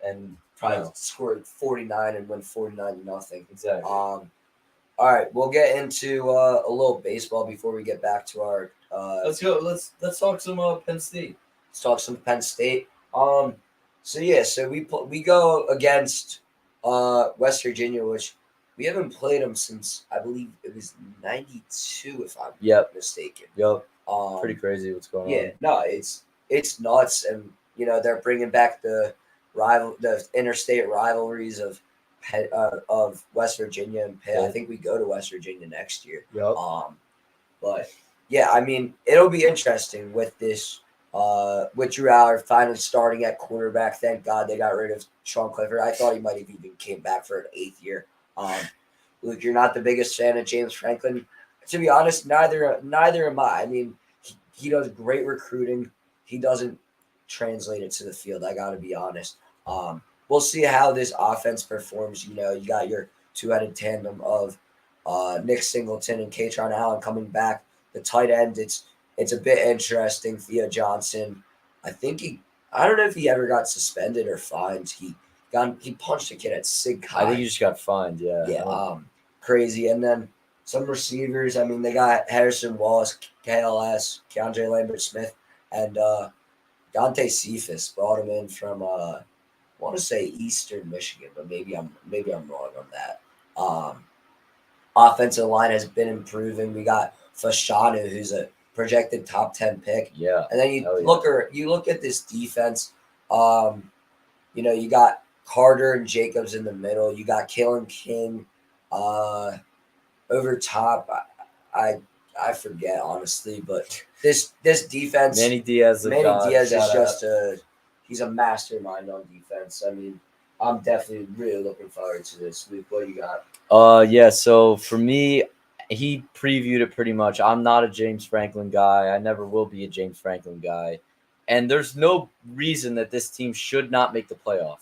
and probably score 49 and win 49-0. Exactly. All right, we'll get into a little baseball before we get back to our. Let's go. Let's talk some Penn State. Let's talk some Penn State. So we go against West Virginia, which we haven't played them since I believe it was '92, if I'm not mistaken. Yep. Pretty crazy what's going on. Yeah, no, it's nuts, and they're bringing back the interstate rivalries of West Virginia and Pitt. I think we go to West Virginia next year. Yep. But yeah, it'll be interesting with this. With Drew Aller finally starting at quarterback. Thank God they got rid of Sean Clifford. I thought he might have even came back for an 8th year. Luke, you're not the biggest fan of James Franklin. To be honest, neither am I. He he does great recruiting. He doesn't translate it to the field. I got to be honest. We'll see how this offense performs. You got your two-headed tandem of Nick Singleton and Katron Allen coming back. The tight end, it's a bit interesting. Theo Johnson, I don't know if he ever got suspended or fined. He punched a kid at Sig High. I think he just got fined. Yeah. Yeah. Crazy. And then some receivers. I mean, they got Harrison Wallace, KLS, Keandre Lambert-Smith, and Dante Cephas brought him in from I want to say Eastern Michigan, but maybe I'm wrong on that. Offensive line has been improving. We got Fashanu, who's a projected top 10 pick. Yeah. And then you look at this defense. You got Carter and Jacobs in the middle. You got Kalen King over top. I forget honestly, but this defense. Manny Diaz is just he's a mastermind on defense. I mean, I'm definitely really looking forward to this week. What do you got? Yeah. So for me, he previewed it pretty much. I'm not a James Franklin guy. I never will be a James Franklin guy. And there's no reason that this team should not make the playoff.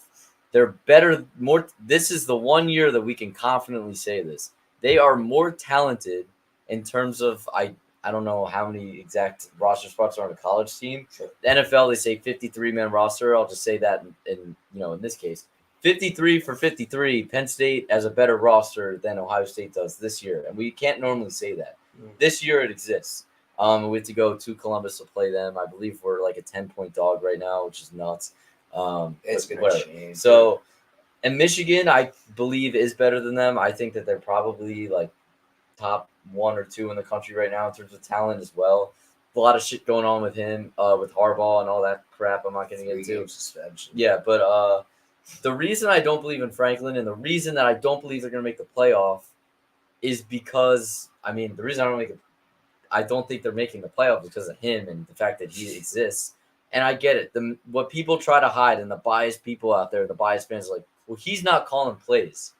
They're better, more. This is the one year that we can confidently say this. They are more talented in terms of, I don't know how many exact roster spots are on a college team. Sure. The NFL, they say 53-man roster. I'll just say that in this case. 53 for 53, Penn State has a better roster than Ohio State does this year. And we can't normally say that. This year it exists. We have to go to Columbus to play them. I believe we're like a 10-point dog right now, which is nuts. It's going to change. So, and Michigan, I believe, is better than them. I think that they're probably like top 1 or 2 in the country right now in terms of talent as well. A lot of shit going on with him, with Harbaugh and all that crap. I'm not going to get into. Suspension. Yeah, but the reason I don't believe in Franklin and the reason that I don't believe they're going to make the playoff is because, the reason I don't think they're making the playoff because of him and the fact that he exists. And I get it. What people try to hide and the biased people out there, the biased fans are like, well, he's not calling plays.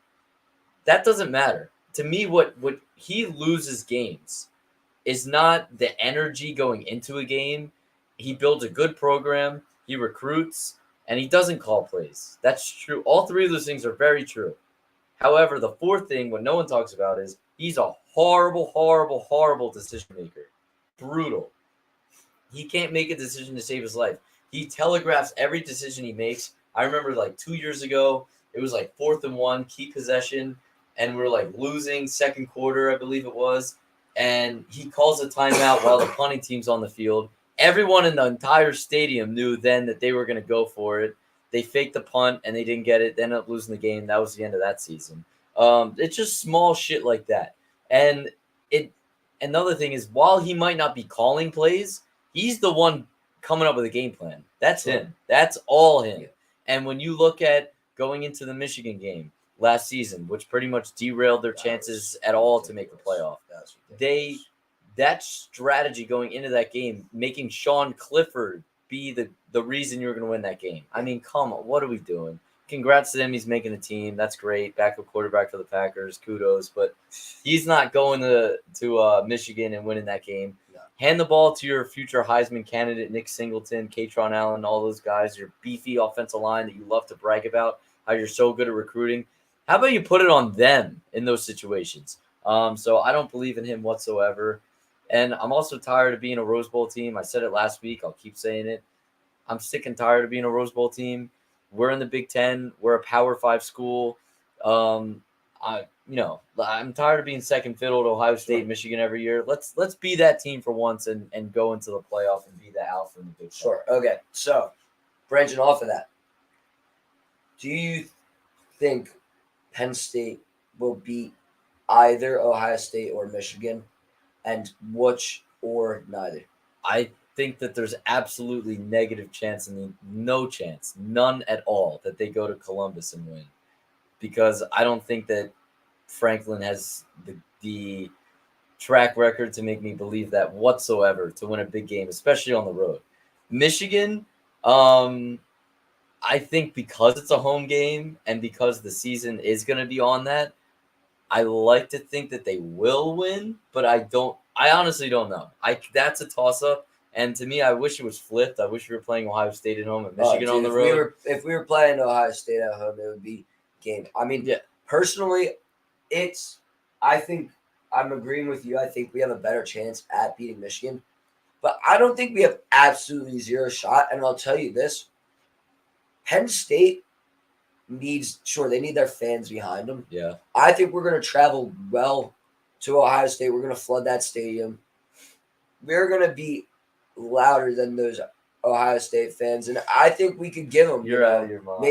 That doesn't matter. To me, what he loses games is not the energy going into a game. He builds a good program. He recruits. And he doesn't call plays. That's true. All 3 of those things are very true. However, the 4th thing, what no one talks about, is he's a horrible, horrible, horrible decision maker. Brutal. He can't make a decision to save his life. He telegraphs every decision he makes. I remember like 2 years ago, it was like 4th and 1, keep possession, and we're like losing second quarter, I believe it was. And he calls a timeout while the punting team's on the field. Everyone in the entire stadium knew then that they were going to go for it. They faked the punt and they didn't get it. They ended up losing the game. That was the end of that season. It's just small shit like that. And another thing is, while he might not be calling plays, he's the one coming up with a game plan. That's him. That's all him. Yeah. And when you look at going into the Michigan game last season, which pretty much derailed their chances at all to make the playoff, that strategy going into that game, making Sean Clifford be the reason you're going to win that game. Come on, what are we doing? Congrats to him. He's making the team. That's great. Backup quarterback for the Packers. Kudos. But he's not going to Michigan and winning that game. No. Hand the ball to your future Heisman candidate, Nick Singleton, Katron Allen, all those guys, your beefy offensive line that you love to brag about, how you're so good at recruiting. How about you put it on them in those situations? So I don't believe in him whatsoever. And I'm also tired of being a Rose Bowl team. I said it last week. I'll keep saying it. I'm sick and tired of being a Rose Bowl team. We're in the Big Ten. We're a Power 5 school. I'm tired of being second fiddle to Ohio State, Michigan every year. Let's be that team for once and go into the playoff and be the alpha in the Big Ten. Sure. Okay. So, branching off of that, do you think Penn State will beat either Ohio State or Michigan? And which or neither? I think that there's absolutely negative chance and no chance, none at all, that they go to Columbus and win. Because I don't think that Franklin has the track record to make me believe that whatsoever to win a big game, especially on the road. Michigan, I think because it's a home game and because the season is going to be on that, I like to think that they will win, but I honestly don't know. That's a toss-up. And to me, I wish it was flipped. I wish we were playing Ohio State at home and Michigan on the road. If we were playing Ohio State at home, it would be game. I mean, Yeah. Personally, I think I'm agreeing with you. I think we have a better chance at beating Michigan. But I don't think we have absolutely zero shot. And I'll tell you this. Penn State they need their fans behind them. Yeah. I think we're going to travel well to Ohio State. We're going to flood that stadium. We're going to be louder than those Ohio State fans. And I think we could give them. You're out of your mind.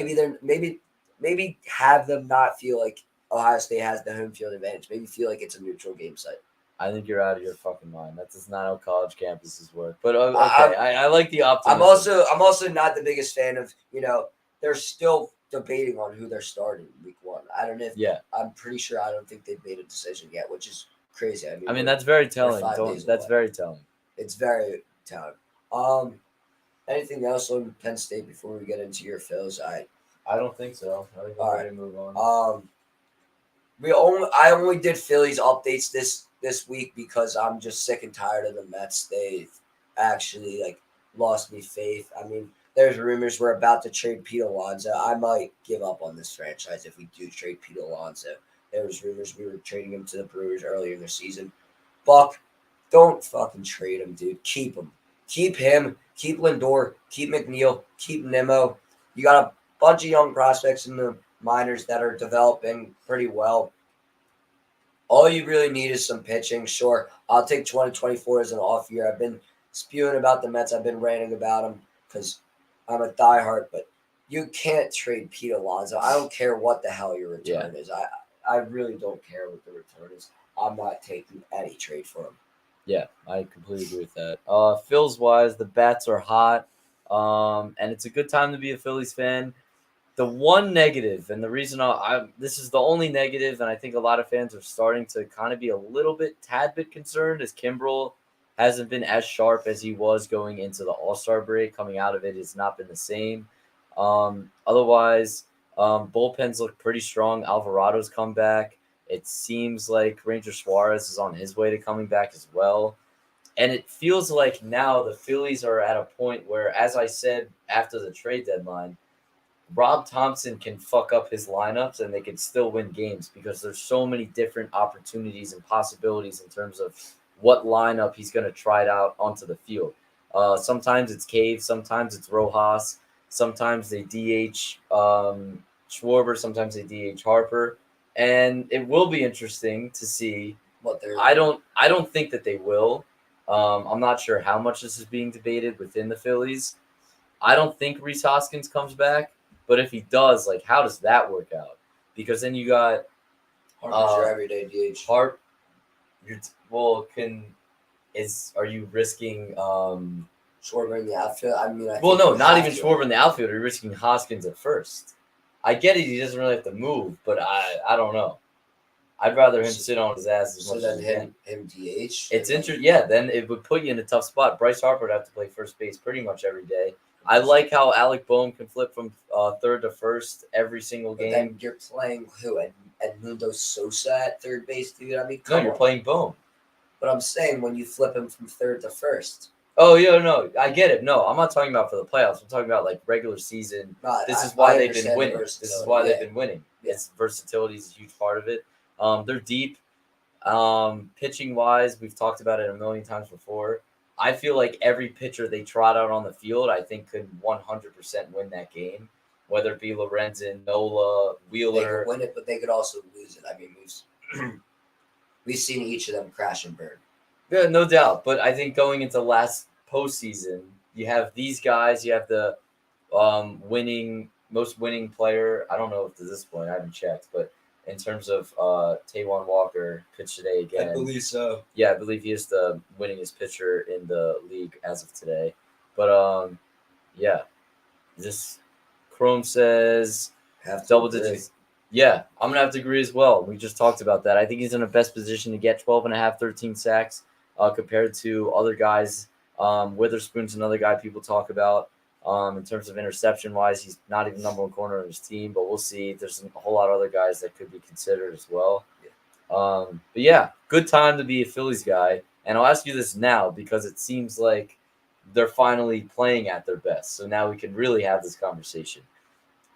Maybe have them not feel like Ohio State has the home field advantage. Maybe feel like it's a neutral game site. I think you're out of your fucking mind. That's not how college campuses work. But okay, I like the optimism. I'm also not the biggest fan of, they're still debating on who they're starting week 1. I don't know if I'm pretty sure I don't think they've made a decision yet, which is crazy. I mean that's very telling. That's very telling. It's very telling. Anything else on Penn State before we get into your Phils? I don't think so. I think we're ready to move on. I only did Phillies updates this week because I'm just sick and tired of the Mets. They've actually lost me faith. I mean, there's rumors we're about to trade Pete Alonso. I might give up on this franchise if we do trade Pete Alonso. There was rumors we were trading him to the Brewers earlier in the season. Buck, don't fucking trade him, dude. Keep him. Keep him. Keep Lindor. Keep McNeil. Keep Nimmo. You got a bunch of young prospects in the minors that are developing pretty well. All you really need is some pitching. Sure, I'll take 2024 as an off year. I've been spewing about the Mets. I've been ranting about them because I'm a diehard, but you can't trade Pete Alonso. I don't care what the hell your return is. I really don't care what the return is. I'm not taking any trade for him. Yeah, I completely agree with that. Phils-wise, the bats are hot, and it's a good time to be a Phillies fan. The one negative, and the reason this is the only negative, and I think a lot of fans are starting to kind of be a tad bit concerned, as Kimbrel hasn't been as sharp as he was going into the All-Star break. Coming out of it has not been the same. Otherwise, bullpens look pretty strong. Alvarado's come back. It seems like Ranger Suarez is on his way to coming back as well. And it feels like now the Phillies are at a point where, as I said after the trade deadline, Rob Thompson can fuck up his lineups and they can still win games because there's so many different opportunities and possibilities in terms of what lineup he's going to try it out onto the field. Sometimes it's Cave, sometimes it's Rojas, sometimes they DH Schwarber, sometimes they DH Harper. And it will be interesting to see what they're. I don't think that they will. I'm not sure how much this is being debated within the Phillies. I don't think Rhys Hoskins comes back, but if he does, how does that work out? Because then you got Harper's your everyday DH. Are you risking Schwarber in the outfield? I mean, not even Schwarber in the outfield. You're risking Hoskins at first. I get it. He doesn't really have to move, but I don't know. I'd rather him sit on his ass as much as he can. Him DH? It's interesting. Yeah, then it would put you in a tough spot. Bryce Harper would have to play first base pretty much every day. I like how Alec Boehm can flip from third to first every single game. Then you're playing who? Edmundo Sosa at third base, dude? I mean, you're playing Boehm. But I'm saying when you flip him from third to first. Oh, yeah, no, I get it. No, I'm not talking about for the playoffs. I'm talking about regular season. This is why they've been winning. This is why they've been winning. Yes, versatility is a huge part of it. They're deep. Pitching wise, we've talked about it a million times before. I feel like every pitcher they trot out on the field, I think could 100% win that game. Whether it be Lorenzen, Nola, Wheeler. They could win it, but they could also lose it. I mean, we've seen each of them crash and burn. Yeah, no doubt. But I think going into last postseason, you have these guys. You have the most winning player. I don't know if to this point I haven't checked, but in terms of Taijuan Walker pitched today again. I believe so. Yeah, I believe he is the winningest pitcher in the league as of today. But this Chrome says double digits. Yeah, I'm gonna have to agree as well. We just talked about that. I think he's in the best position to get 12.5, 13 sacks compared to other guys. Witherspoon's another guy people talk about. In terms of interception-wise, he's not even number one corner of his team, but we'll see. There's a whole lot of other guys that could be considered as well. But yeah, good time to be a Phillies guy. And I'll ask you this now because it seems like they're finally playing at their best. So now we can really have this conversation.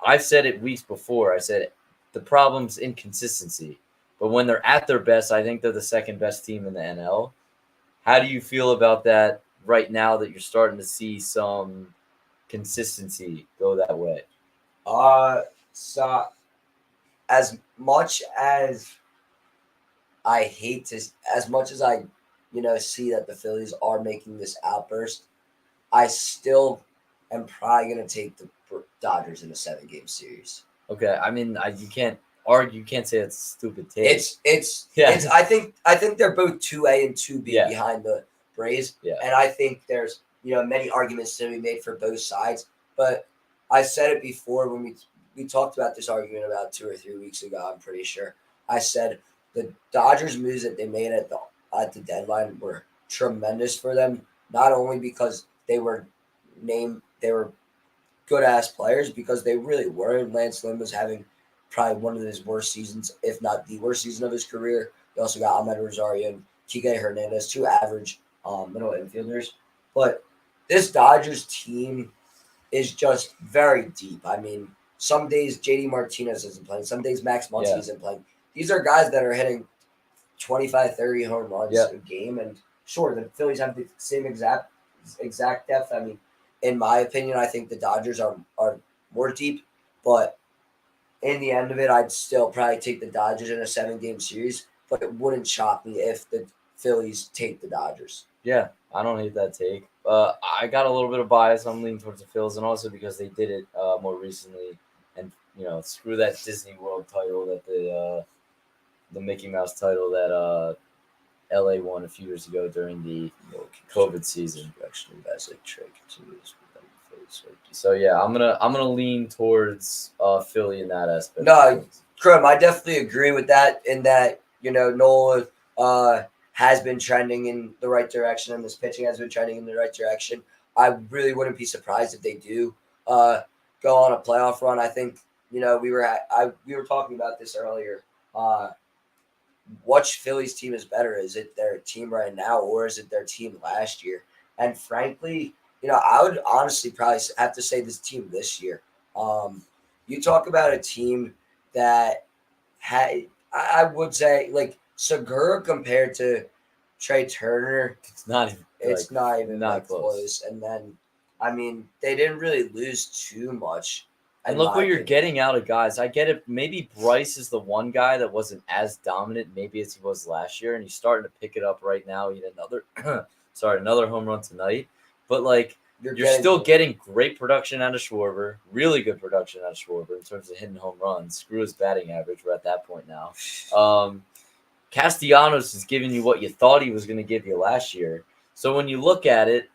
I've said it weeks before. I said the problem's inconsistency. But when they're at their best, I think they're the second best team in the NL. How do you feel about that right now that you're starting to see some consistency go that way? So as much as as much as I, see that the Phillies are making this outburst, I still am probably going to take the Dodgers in a 7-game series. Okay, I mean, you can't argue. You can't say it's a stupid take. It's I think they're both 2A and 2B behind the Braves, and I think there's many arguments to be made for both sides. But I said it before when we talked about this argument about 2 or 3 weeks ago. I'm pretty sure I said the Dodgers moves that they made at the deadline were tremendous for them. Not only because they were good ass players, because they really were. And Lance Lynn was having probably one of his worst seasons, if not the worst season of his career. They also got Ahmed Rosario and Kike Hernandez, 2 average middle infielders. But this Dodgers team is just very deep. I mean, some days JD Martinez isn't playing. Some days Max Muncy isn't playing. These are guys that are hitting 25, 30 home runs a game. And sure, the Phillies have the same exact depth. I mean, in my opinion, I think the Dodgers are more deep. But in the end of it, I'd still probably take the Dodgers in a 7-game series. But it wouldn't shock me if the Phillies take the Dodgers. Yeah, I don't hate that take. I got a little bit of bias. I'm leaning towards the Phils, and also because they did it more recently. And, screw that Disney World title that the Mickey Mouse title that LA won a few years ago during the COVID season. Actually, that's like trick too. So yeah, I'm gonna lean towards Philly in that aspect. No, Crum, I definitely agree with that. In that Nola has been trending in the right direction, and this pitching has been trending in the right direction. I really wouldn't be surprised if they do go on a playoff run. I think we were talking about this earlier. Which Phillies team is better? Is it their team right now, or is it their team last year? And frankly, I would honestly probably have to say this team this year. You talk about a team that had, I would say, like Segura compared to Trey Turner. It's not even close. And then, I mean, they didn't really lose too much. And look what you're getting out of guys. I get it. Maybe Bryce is the one guy that wasn't as dominant maybe as he was last year, and he's starting to pick it up right now. He had another home run tonight. But you're still getting great production out of Schwarber, really good production out of Schwarber in terms of hitting home runs. Screw his batting average. We're at that point now. Castellanos is giving you what you thought he was going to give you last year. So when you look at it,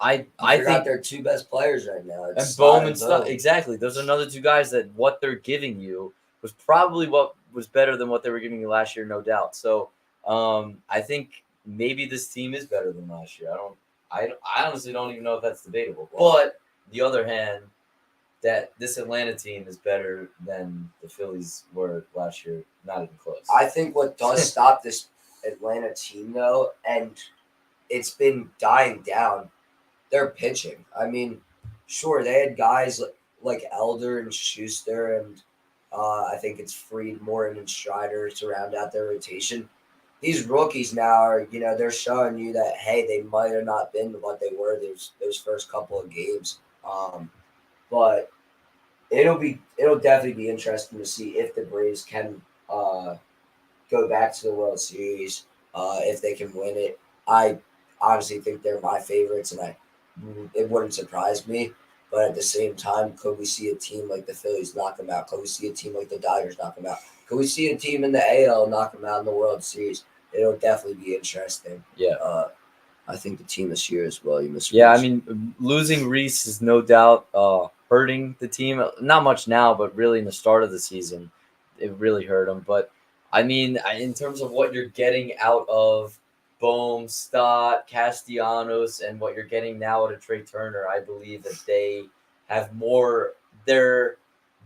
I think they're 2 best players right now. And Bowman stuff. Exactly. Those are another 2 guys that what they're giving you was probably what was better than what they were giving you last year, no doubt. So I think maybe this team is better than last year. I honestly don't even know if that's debatable. But the other hand, that this Atlanta team is better than the Phillies were last year. Not even close. I think what does stop this Atlanta team, though, and it's been dying down, their pitching. I mean, sure, they had guys like Elder and Schuster, and I think it's Fried, Morton, and Strider to round out their rotation. These rookies now are, they're showing you that, hey, they might have not been what they were those first couple of games. But it'll definitely be interesting to see if the Braves can go back to the World Series, if they can win it. I honestly think they're my favorites, and it wouldn't surprise me. But at the same time, could we see a team like the Phillies knock them out? Could we see a team like the Dodgers knock them out? Could we see a team in the AL knock them out in the World Series? It'll definitely be interesting. Yeah. I think the team this year as well. Yeah, I mean, losing Reese is no doubt hurting the team. Not much now, but really in the start of the season, it really hurt them. But, I mean, in terms of what you're getting out of Bohm, Stott, Castellanos, and what you're getting now out of Trey Turner, I believe that they have more – their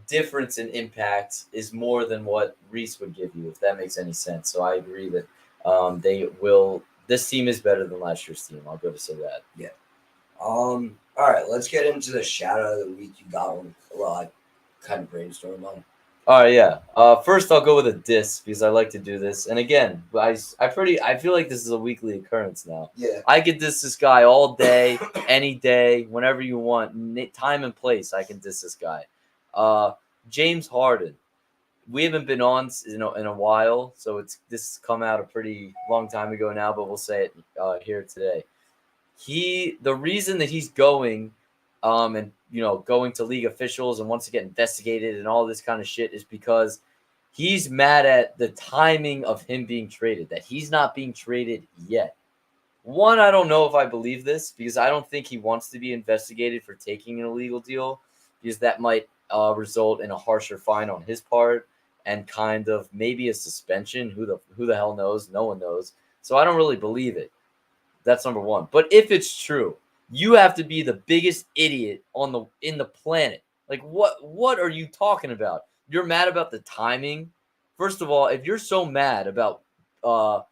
difference in impact is more than what Reese would give you, if that makes any sense. So I agree that they will – this team is better than last year's team. I'll go to say that. Yeah. All right, let's get into the shout out of the week. You got one. Well, I kind of brainstormed on. All right, yeah. First, I'll go with a diss because I like to do this. And again, I feel like this is a weekly occurrence now. Yeah. I could diss this guy all day, any day, whenever you want, time and place. I can diss this guy. James Harden. We haven't been on in a while, so this has come out a pretty long time ago now, but we'll say it here today. The reason that he's going, and going to league officials and wants to get investigated and all this kind of shit is because he's mad at the timing of him being traded, that he's not being traded yet. One, I don't know if I believe this because I don't think he wants to be investigated for taking an illegal deal because that might result in a harsher fine on his part and kind of maybe a suspension. Who the hell knows? No one knows. So I don't really believe it. That's number one. But if it's true, you have to be the biggest idiot in the planet. Like what are you talking about? You're mad about the timing? First of all, if you're so mad about the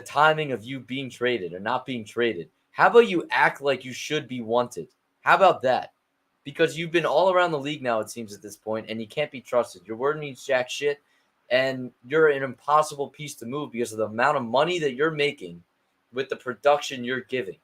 timing of you being traded or not being traded, how about you act like you should be wanted? How about that? Because you've been all around the league now, it seems, at this point, and you can't be trusted. Your word means jack shit, and you're an impossible piece to move because of the amount of money that you're making with the production you're giving.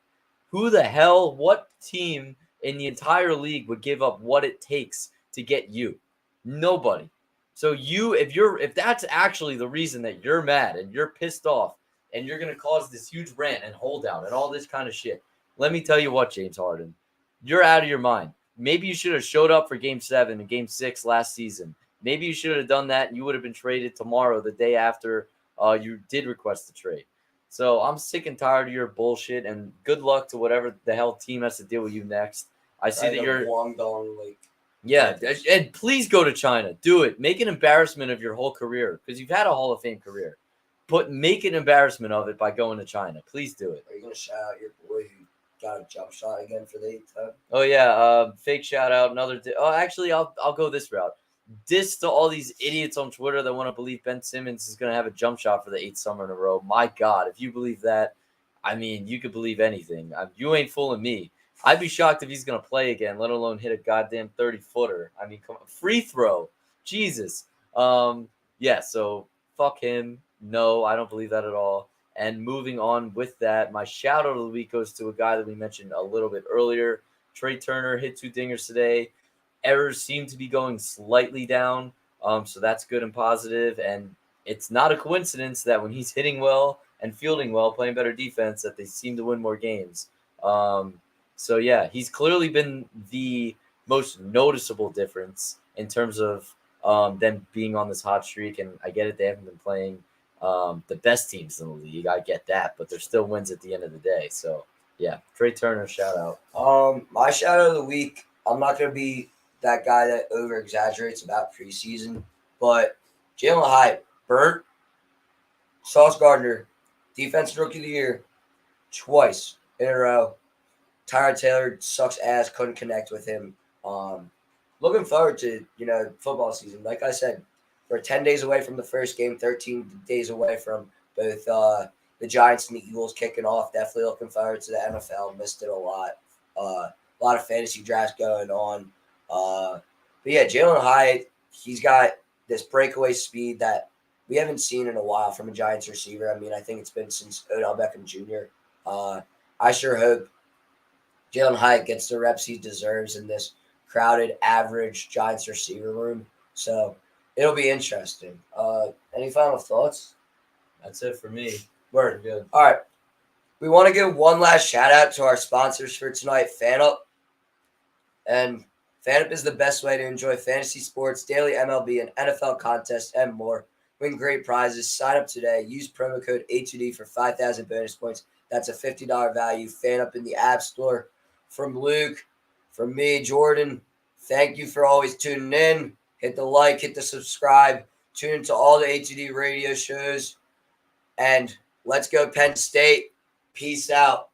Who the hell, what team in the entire league would give up what it takes to get you? Nobody. So if that's actually the reason that you're mad and you're pissed off and you're going to cause this huge rant and holdout and all this kind of shit, let me tell you what, James Harden, you're out of your mind. Maybe you should have showed up for Game 7 and Game 6 last season. Maybe you should have done that and you would have been traded tomorrow, the day after you did request the trade. So I'm sick and tired of your bullshit, and good luck to whatever the hell team has to deal with you next. I see that you're Guangdong, yeah, and please go to China. Do it. Make an embarrassment of your whole career because you've had a Hall of Fame career. Make an embarrassment of it by going to China. Please do it. Are you gonna shout out your boy who got a jump shot again for the 8th time? Oh yeah, fake shout out. Actually, I'll go this route. Diss to all these idiots on Twitter that want to believe Ben Simmons is going to have a jump shot for the 8th summer in a row. My God, if you believe that, I mean, you could believe anything. You ain't fooling me. I'd be shocked if he's going to play again, let alone hit a goddamn 30-footer. I mean, come on. Free throw. Jesus. Yeah, so fuck him. No, I don't believe that at all. And moving on with that, my shout out of the week goes to a guy that we mentioned a little bit earlier. Trey Turner hit 2 dingers today. Errors seem to be going slightly down, so that's good and positive. And it's not a coincidence that when he's hitting well and fielding well, playing better defense, that they seem to win more games. So, yeah, he's clearly been the most noticeable difference in terms of them being on this hot streak. And I get it, they haven't been playing the best teams in the league. I get that, but they're still wins at the end of the day. So, yeah, Trey Turner, shout out. My shout out of the week, I'm not going to be that guy that over exaggerates about preseason, but Jalen Hyatt, burnt. Sauce Gardner, defensive rookie of the year, twice in a row. Tyrod Taylor sucks ass, couldn't connect with him. Looking forward to, football season. Like I said, we're 10 days away from the first game, 13 days away from both the Giants and the Eagles kicking off. Definitely looking forward to the NFL. Missed it a lot. A lot of fantasy drafts going on. But yeah, Jalen Hyatt, he's got this breakaway speed that we haven't seen in a while from a Giants receiver. I mean, I think it's been since Odell Beckham Jr. I sure hope Jalen Hyatt gets the reps he deserves in this crowded, average Giants receiver room. So it'll be interesting. Any final thoughts? That's it for me. Word. Good. All right. We want to give one last shout out to our sponsors for tonight, FanUp. And FanUp is the best way to enjoy fantasy sports, daily MLB, and NFL contests, and more. Win great prizes. Sign up today. Use promo code A2D for 5,000 bonus points. That's a $50 value. FanUp in the App Store. From Luke, from me, Jordan, thank you for always tuning in. Hit the like, hit the subscribe. Tune into all the A2D radio shows. And let's go Penn State. Peace out.